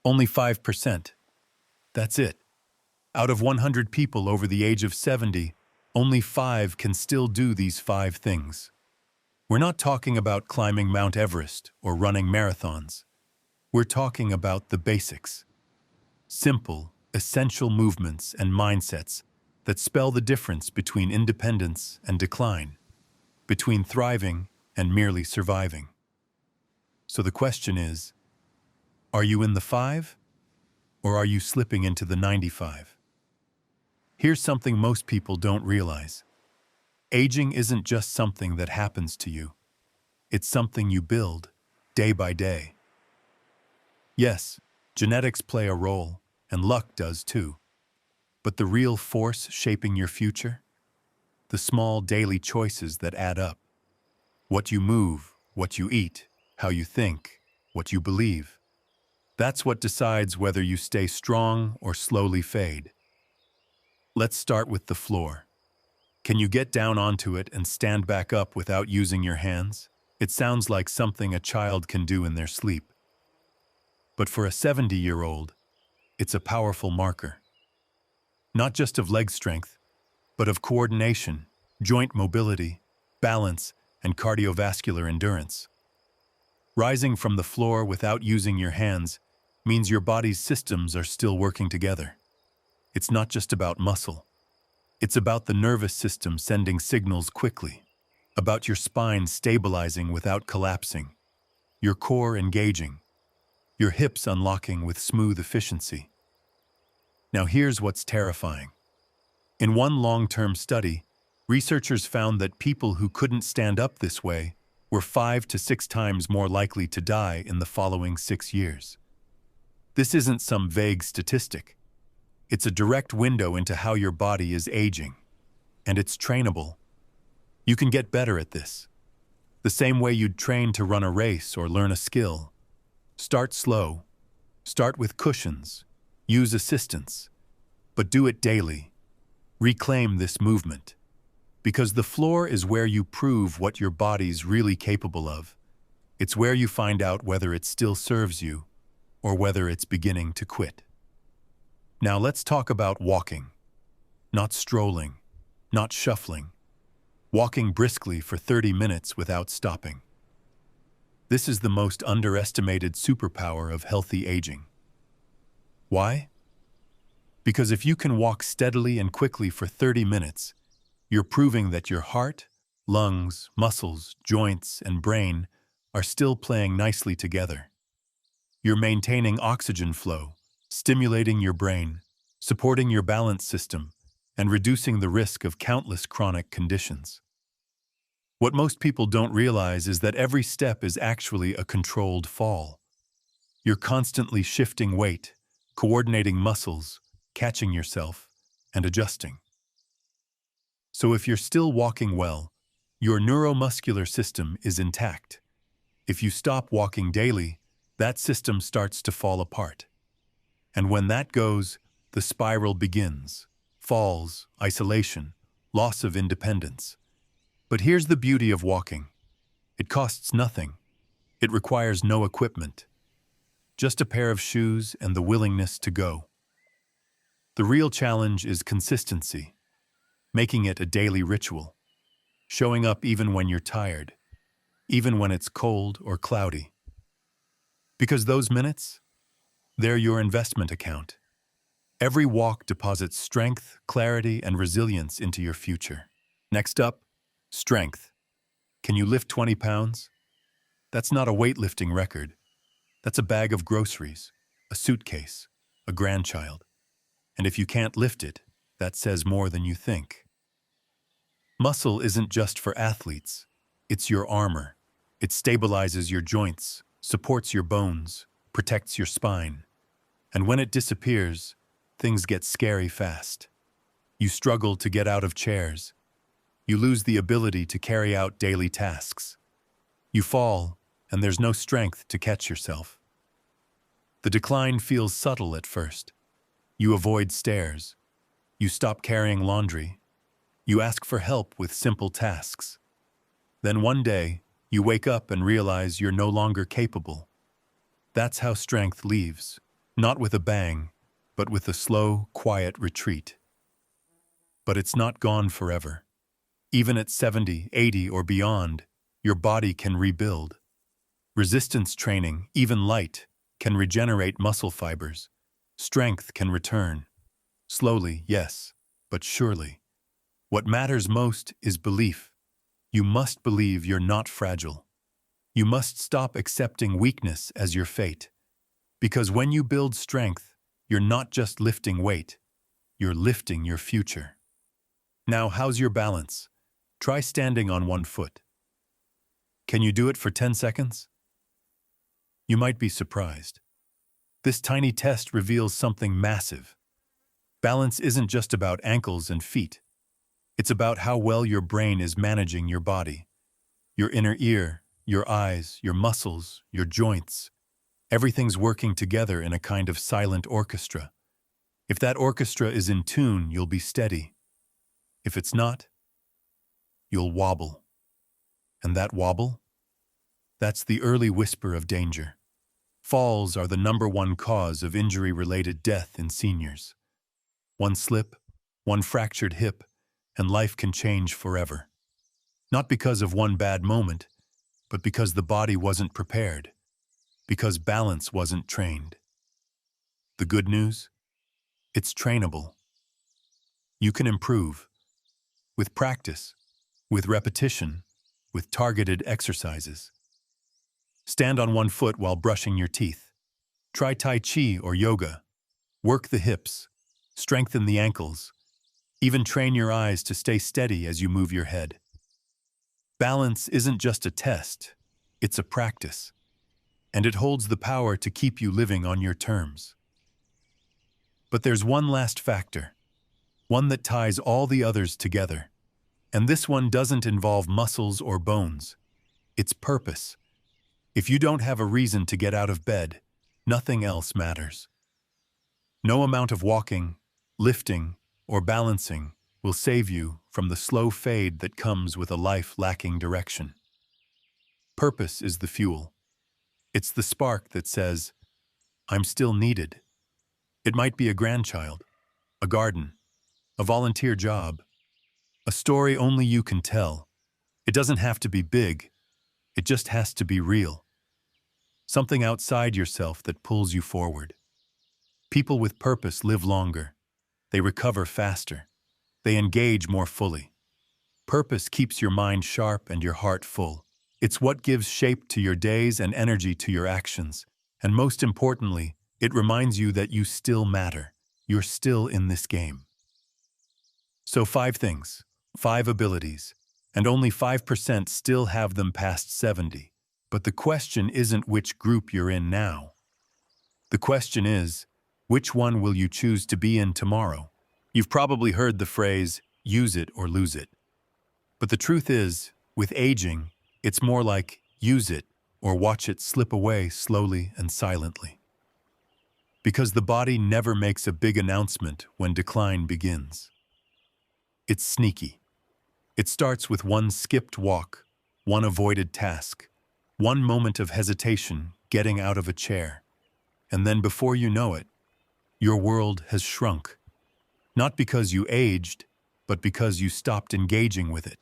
Only 5%. That's it. Out of 100 people over the age of 70, only 5 can still do these 5 things. We're not talking about climbing Mount Everest or running marathons. We're talking about the basics. Simple, essential movements and mindsets that spell the difference between independence and decline, between thriving and merely surviving. So the question is, are you in the 5? Or are you slipping into the 95? Here's something most people don't realize. Aging isn't just something that happens to you. It's something you build, day by day. Yes, genetics play a role, and luck does too. But the real force shaping your future? The small daily choices that add up. What you move, what you eat, how you think, what you believe. That's what decides whether you stay strong or slowly fade. Let's start with the floor. Can you get down onto it and stand back up without using your hands? It sounds like something a child can do in their sleep. But for a 70-year-old, it's a powerful marker. Not just of leg strength, but of coordination, joint mobility, balance, and cardiovascular endurance. Rising from the floor without using your hands means your body's systems are still working together. It's not just about muscle. It's about the nervous system sending signals quickly, about your spine stabilizing without collapsing, your core engaging, your hips unlocking with smooth efficiency. Now here's what's terrifying. In one long-term study, researchers found that people who couldn't stand up this way were 5 to 6 times more likely to die in the following 6 years. This isn't some vague statistic. It's a direct window into how your body is aging, and it's trainable. You can get better at this. The same way you'd train to run a race or learn a skill. Start slow. Start with cushions. Use assistance. But do it daily. Reclaim this movement. Because the floor is where you prove what your body's really capable of. It's where you find out whether it still serves you or whether it's beginning to quit. Now let's talk about walking. Not strolling, not shuffling. Walking briskly for 30 minutes without stopping. This is the most underestimated superpower of healthy aging. Why? Because if you can walk steadily and quickly for 30 minutes, you're proving that your heart, lungs, muscles, joints, and brain are still playing nicely together. You're maintaining oxygen flow, stimulating your brain, supporting your balance system, and reducing the risk of countless chronic conditions. What most people don't realize is that every step is actually a controlled fall. You're constantly shifting weight, coordinating muscles, catching yourself, and adjusting. So if you're still walking well, your neuromuscular system is intact. If you stop walking daily, that system starts to fall apart. And when that goes, the spiral begins. Falls, isolation, loss of independence. But here's the beauty of walking. It costs nothing. It requires no equipment. Just a pair of shoes and the willingness to go. The real challenge is consistency. Making it a daily ritual. Showing up even when you're tired. Even when it's cold or cloudy. Because those minutes, they're your investment account. Every walk deposits strength, clarity, and resilience into your future. Next up, strength. Can you lift 20 pounds? That's not a weightlifting record. That's a bag of groceries, a suitcase, a grandchild. And if you can't lift it, that says more than you think. Muscle isn't just for athletes. It's your armor. It stabilizes your joints, supports your bones, protects your spine. And when it disappears, things get scary fast. You struggle to get out of chairs. You lose the ability to carry out daily tasks. You fall, and there's no strength to catch yourself. The decline feels subtle at first. You avoid stairs. You stop carrying laundry. You ask for help with simple tasks. Then one day, you wake up and realize you're no longer capable. That's how strength leaves. Not with a bang, but with a slow, quiet retreat. But it's not gone forever. Even at 70, 80, or beyond, your body can rebuild. Resistance training, even light, can regenerate muscle fibers. Strength can return. Slowly, yes, but surely. What matters most is belief. You must believe you're not fragile. You must stop accepting weakness as your fate. Because when you build strength, you're not just lifting weight, you're lifting your future. Now, how's your balance? Try standing on one foot. Can you do it for 10 seconds? You might be surprised. This tiny test reveals something massive. Balance isn't just about ankles and feet. It's about how well your brain is managing your body. Your inner ear, your eyes, your muscles, your joints. Everything's working together in a kind of silent orchestra. If that orchestra is in tune, you'll be steady. If it's not, you'll wobble. And that wobble? That's the early whisper of danger. Falls are the #1 cause of injury-related death in seniors. One slip, one fractured hip, and life can change forever. Not because of one bad moment, but because the body wasn't prepared, because balance wasn't trained. The good news? It's trainable. You can improve. With practice, with repetition, with targeted exercises. Stand on one foot while brushing your teeth. Try Tai Chi or yoga. Work the hips. Strengthen the ankles. Even train your eyes to stay steady as you move your head. Balance isn't just a test, it's a practice. And it holds the power to keep you living on your terms. But there's one last factor, one that ties all the others together. And this one doesn't involve muscles or bones. It's purpose. If you don't have a reason to get out of bed, nothing else matters. No amount of walking, lifting, or balancing will save you from the slow fade that comes with a life lacking direction. Purpose is the fuel. It's the spark that says, I'm still needed. It might be a grandchild, a garden, a volunteer job, a story only you can tell. It doesn't have to be big. It just has to be real. Something outside yourself that pulls you forward. People with purpose live longer. They recover faster. They engage more fully. Purpose keeps your mind sharp and your heart full. It's what gives shape to your days and energy to your actions. And most importantly, it reminds you that you still matter. You're still in this game. So 5 things, 5 abilities, and only 5% still have them past 70. But the question isn't which group you're in now. The question is, which one will you choose to be in tomorrow? You've probably heard the phrase, use it or lose it. But the truth is, with aging, it's more like use it or watch it slip away slowly and silently. Because the body never makes a big announcement when decline begins. It's sneaky. It starts with one skipped walk, one avoided task, one moment of hesitation getting out of a chair. And then before you know it, your world has shrunk. Not because you aged, but because you stopped engaging with it.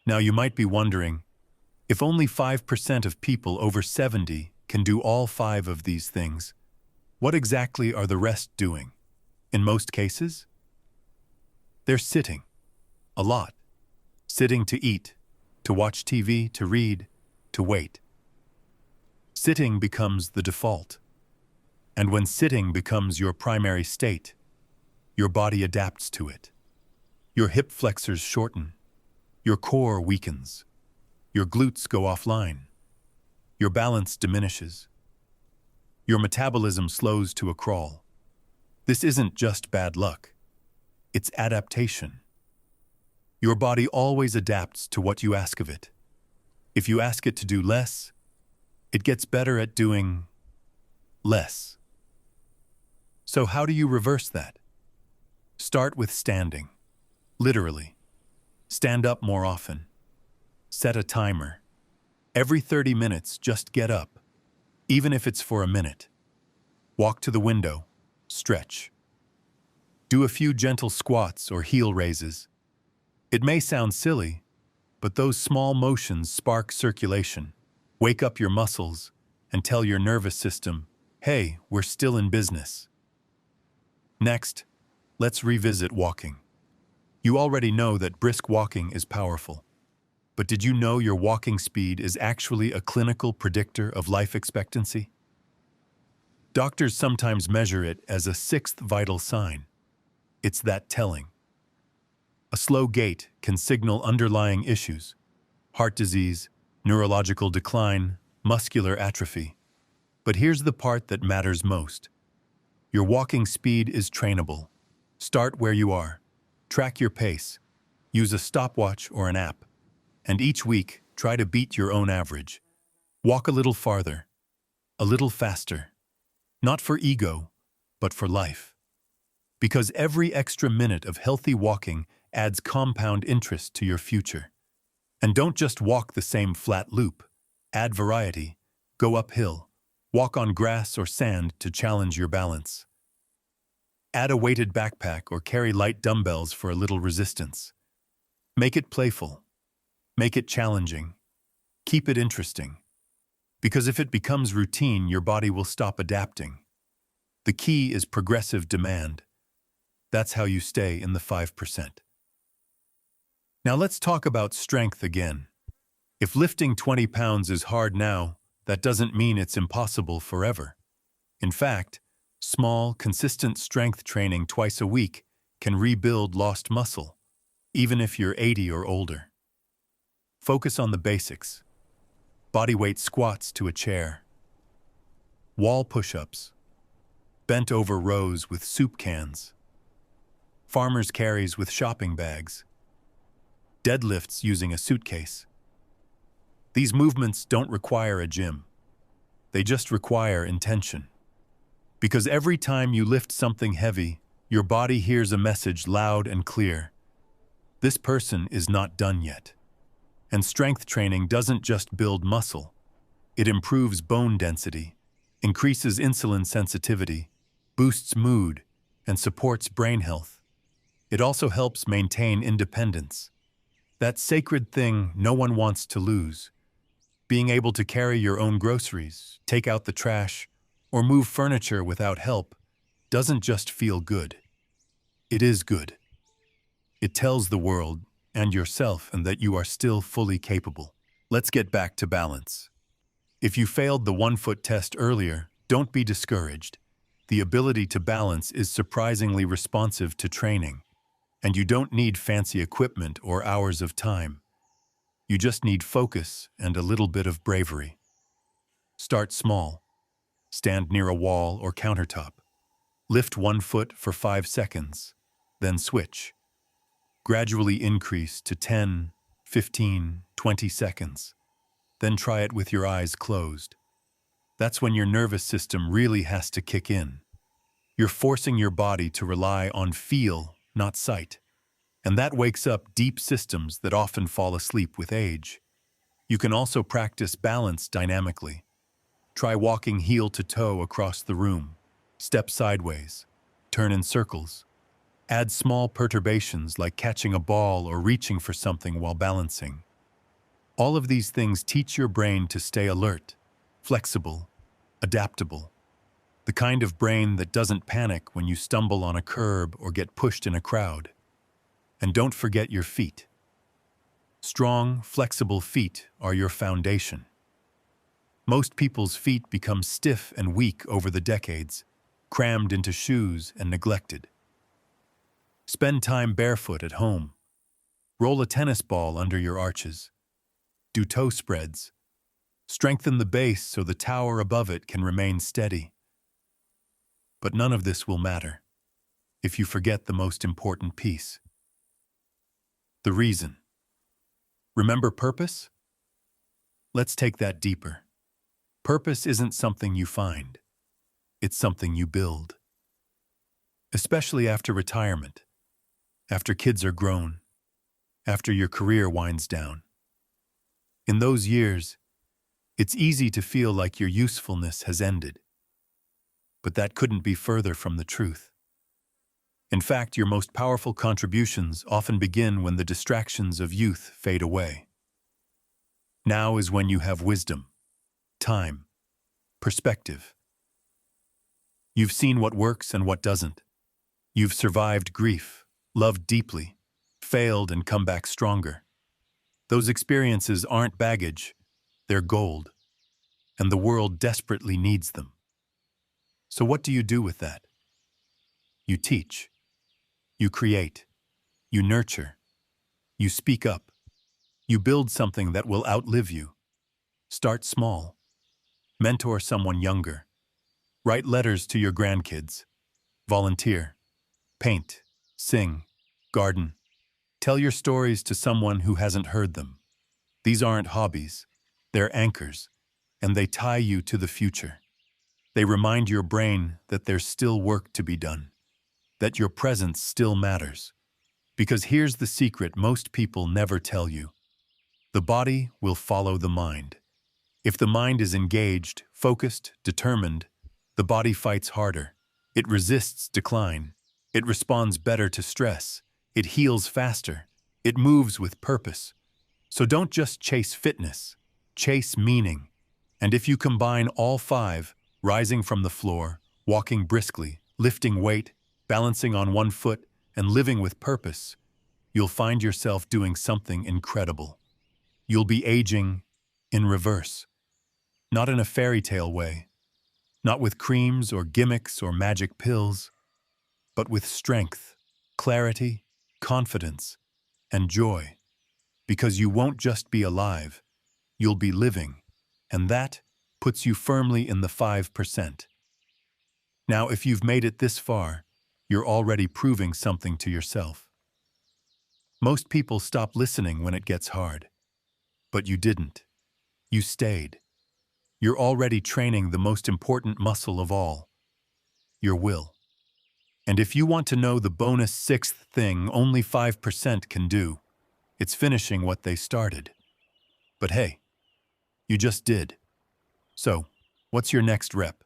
Now you might be wondering, if only 5% of people over 70 can do all 5 of these things, what exactly are the rest doing? In most cases, they're sitting. A lot. Sitting to eat, to watch TV, to read, to wait. Sitting becomes the default. And when sitting becomes your primary state, your body adapts to it. Your hip flexors shorten. Your core weakens. Your glutes go offline. Your balance diminishes. Your metabolism slows to a crawl. This isn't just bad luck. It's adaptation. Your body always adapts to what you ask of it. If you ask it to do less, it gets better at doing less. So how do you reverse that? Start with standing. Literally. Stand up more often. Set a timer. Every 30 minutes, just get up, even if it's for a minute. Walk to the window. Stretch. Do a few gentle squats or heel raises. It may sound silly, but those small motions spark circulation, wake up your muscles, and tell your nervous system, hey, we're still in business. Next, let's revisit walking. You already know that brisk walking is powerful. But did you know your walking speed is actually a clinical predictor of life expectancy? Doctors sometimes measure it as a sixth vital sign. It's that telling. A slow gait can signal underlying issues: heart disease, neurological decline, muscular atrophy. But here's the part that matters most. Your walking speed is trainable. Start where you are. Track your pace. Use a stopwatch or an app. And each week, try to beat your own average. Walk a little farther, a little faster. Not for ego, but for life. Because every extra minute of healthy walking adds compound interest to your future. And don't just walk the same flat loop. Add variety. Go uphill. Walk on grass or sand to challenge your balance. Add a weighted backpack or carry light dumbbells for a little resistance. Make it playful. Make it challenging. Keep it interesting. Because if it becomes routine, your body will stop adapting. The key is progressive demand. That's how you stay in the 5%. Now let's talk about strength again. If lifting 20 pounds is hard now, that doesn't mean it's impossible forever. In fact, small, consistent strength training twice a week can rebuild lost muscle, even if you're 80 or older. Focus on the basics. Bodyweight squats to a chair. Wall push-ups. Bent over rows with soup cans. Farmer's carries with shopping bags. Deadlifts using a suitcase. These movements don't require a gym. They just require intention. Because every time you lift something heavy, your body hears a message loud and clear. This person is not done yet. And strength training doesn't just build muscle. It improves bone density, increases insulin sensitivity, boosts mood, and supports brain health. It also helps maintain independence. That sacred thing no one wants to lose. Being able to carry your own groceries, take out the trash, or move furniture without help doesn't just feel good. It is good. It tells the world and yourself and that you are still fully capable. Let's get back to balance. If you failed the 1-foot test earlier, don't be discouraged. The ability to balance is surprisingly responsive to training, and you don't need fancy equipment or hours of time. You just need focus and a little bit of bravery. Start small. Stand near a wall or countertop. Lift 1 foot for 5 seconds, then switch. Gradually increase to 10, 15, 20 seconds. Then try it with your eyes closed. That's when your nervous system really has to kick in. You're forcing your body to rely on feel, not sight. And that wakes up deep systems that often fall asleep with age. You can also practice balance dynamically. Try walking heel to toe across the room. Step sideways. Turn in circles. Add small perturbations like catching a ball or reaching for something while balancing. All of these things teach your brain to stay alert, flexible, adaptable. The kind of brain that doesn't panic when you stumble on a curb or get pushed in a crowd. And don't forget your feet. Strong, flexible feet are your foundation. Most people's feet become stiff and weak over the decades, crammed into shoes and neglected. Spend time barefoot at home. Roll a tennis ball under your arches. Do toe spreads. Strengthen the base so the tower above it can remain steady. But none of this will matter if you forget the most important piece. The reason. Remember purpose? Let's take that deeper. Purpose isn't something you find. It's something you build. Especially after retirement, after kids are grown, after your career winds down. In those years, it's easy to feel like your usefulness has ended. But that couldn't be further from the truth. In fact, your most powerful contributions often begin when the distractions of youth fade away. Now is when you have wisdom, time, perspective. You've seen what works and what doesn't. You've survived grief, loved deeply, failed and come back stronger. Those experiences aren't baggage, they're gold, and the world desperately needs them. So what do you do with that? You teach. You create. You nurture. You speak up. You build something that will outlive you. Start small. Mentor someone younger. Write letters to your grandkids. Volunteer. Paint. Sing. Garden. Tell your stories to someone who hasn't heard them. These aren't hobbies. They're anchors, and they tie you to the future. They remind your brain that there's still work to be done, that your presence still matters. Because here's the secret most people never tell you. The body will follow the mind. If the mind is engaged, focused, determined, the body fights harder. It resists decline. It responds better to stress. It heals faster. It moves with purpose. So don't just chase fitness, chase meaning. And if you combine all five, rising from the floor, walking briskly, lifting weight, balancing on one foot, and living with purpose, you'll find yourself doing something incredible. You'll be aging in reverse. Not in a fairy tale way. Not with creams or gimmicks or magic pills, but with strength, clarity, confidence, and joy. Because you won't just be alive, you'll be living, and that puts you firmly in the 5%. Now, if you've made it this far, you're already proving something to yourself. Most people stop listening when it gets hard. But you didn't. You stayed. You're already training the most important muscle of all, your will. And if you want to know the bonus sixth thing only 5% can do, it's finishing what they started. But hey, you just did. So, what's your next rep?